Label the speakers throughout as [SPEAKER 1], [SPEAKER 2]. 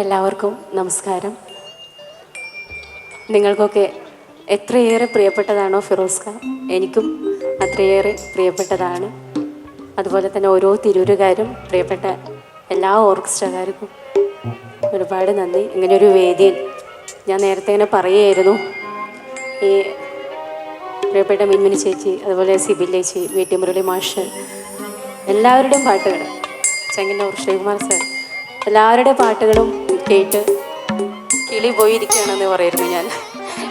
[SPEAKER 1] എല്ലാവർക്കും നമസ്കാരം. നിങ്ങൾക്കൊക്കെ എത്രയേറെ പ്രിയപ്പെട്ടതാണോ ഫിറോസ് ഖാൻ, എനിക്കും അത്രയേറെ പ്രിയപ്പെട്ടതാണ്. അതുപോലെ തന്നെ ഓരോ തിരൂരുകാരും പ്രിയപ്പെട്ട എല്ലാ ഓർക്കസ്ട്രക്കാർക്കും ഒരുപാട് നന്ദി. ഇങ്ങനെയൊരു വേദിയിൽ ഞാൻ നേരത്തെ ഇങ്ങനെ പറയുമായിരുന്നു, ഈ പ്രിയപ്പെട്ട മിൻമിനി ചേച്ചി, അതുപോലെ സിബിൽ ചേച്ചി, വി ടി മുരളി മാഷ്, എല്ലാവരുടെയും പാട്ടുകൾ, ചെങ്ങന്നൂർ ശ്രീകുമാർ സാർ, എല്ലാവരുടെയും പാട്ടുകളും കേട്ട് കിളി പോയിരിക്കുകയാണെന്ന് പറയുന്നു. ഞാൻ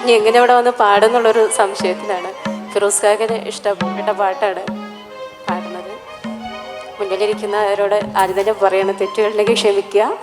[SPEAKER 1] ഇനി എങ്ങനെ ഇവിടെ വന്ന് പാടുന്നുള്ളൊരു സംശയത്തിലാണ്. ഫിറോസ് ഖാന് ഇഷ്ടപ്പെട്ട പാട്ടാണ് പാടുന്നത്. മുന്നിലിരിക്കുന്നവരോട് ആദ്യം തന്നെ പറയണം, തെറ്റുകളിലേക്ക് ക്ഷമിക്കുക.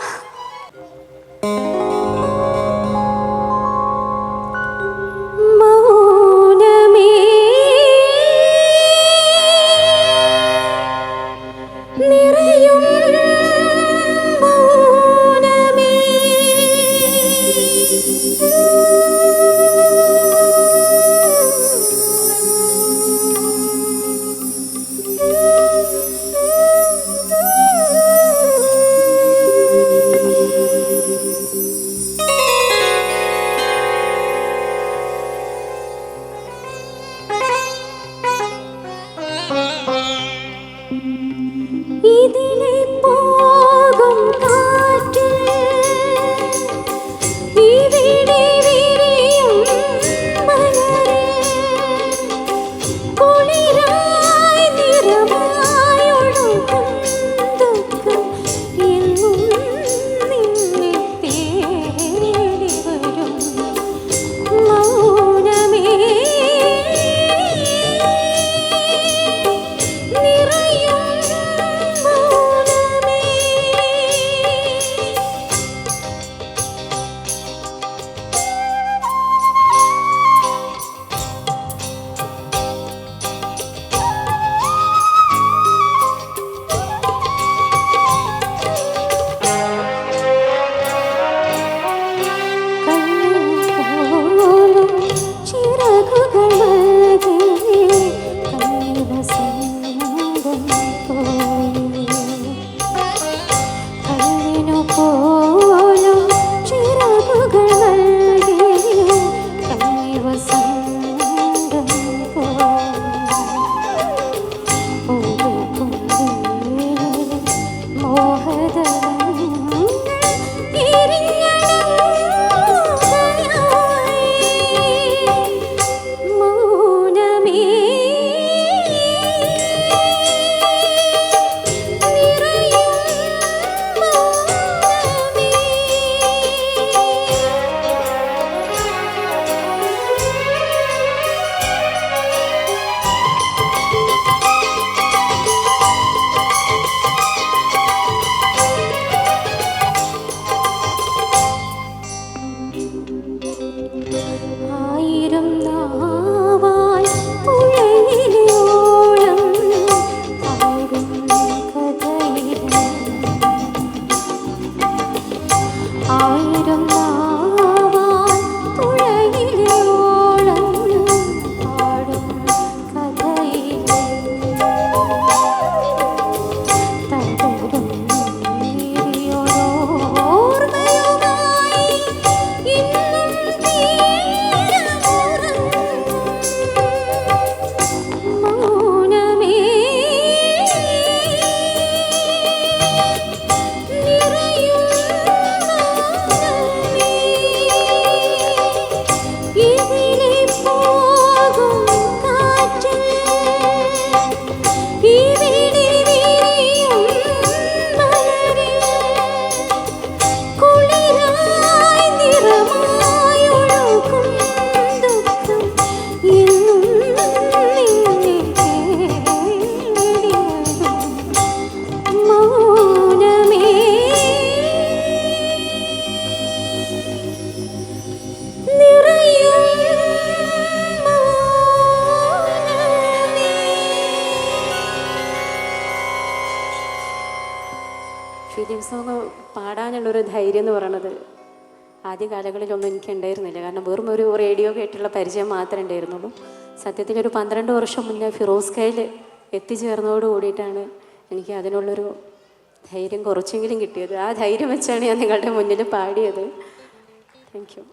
[SPEAKER 1] ഫിലിം സോങ് പാടാനുള്ളൊരു ധൈര്യം എന്ന് പറയണത് ആദ്യ കാലങ്ങളിലൊന്നും എനിക്ക് ഉണ്ടായിരുന്നില്ല. കാരണം വെറും ഒരു റേഡിയോ കേട്ടുള്ള പരിചയം മാത്രമേ ഉണ്ടായിരുന്നുള്ളൂ. സത്യത്തിൽ ഒരു 12 വർഷം മുന്നേ ഫിറോസ് ഖായിൽ എത്തിച്ചേർന്നതോട് കൂടിയിട്ടാണ് എനിക്ക് അതിനുള്ളൊരു ധൈര്യം കുറച്ചെങ്കിലും കിട്ടിയത്. ആ ധൈര്യം വെച്ചാണ് ഞാൻ നിങ്ങളുടെ മുന്നിൽ പാടിയത്. Thank you.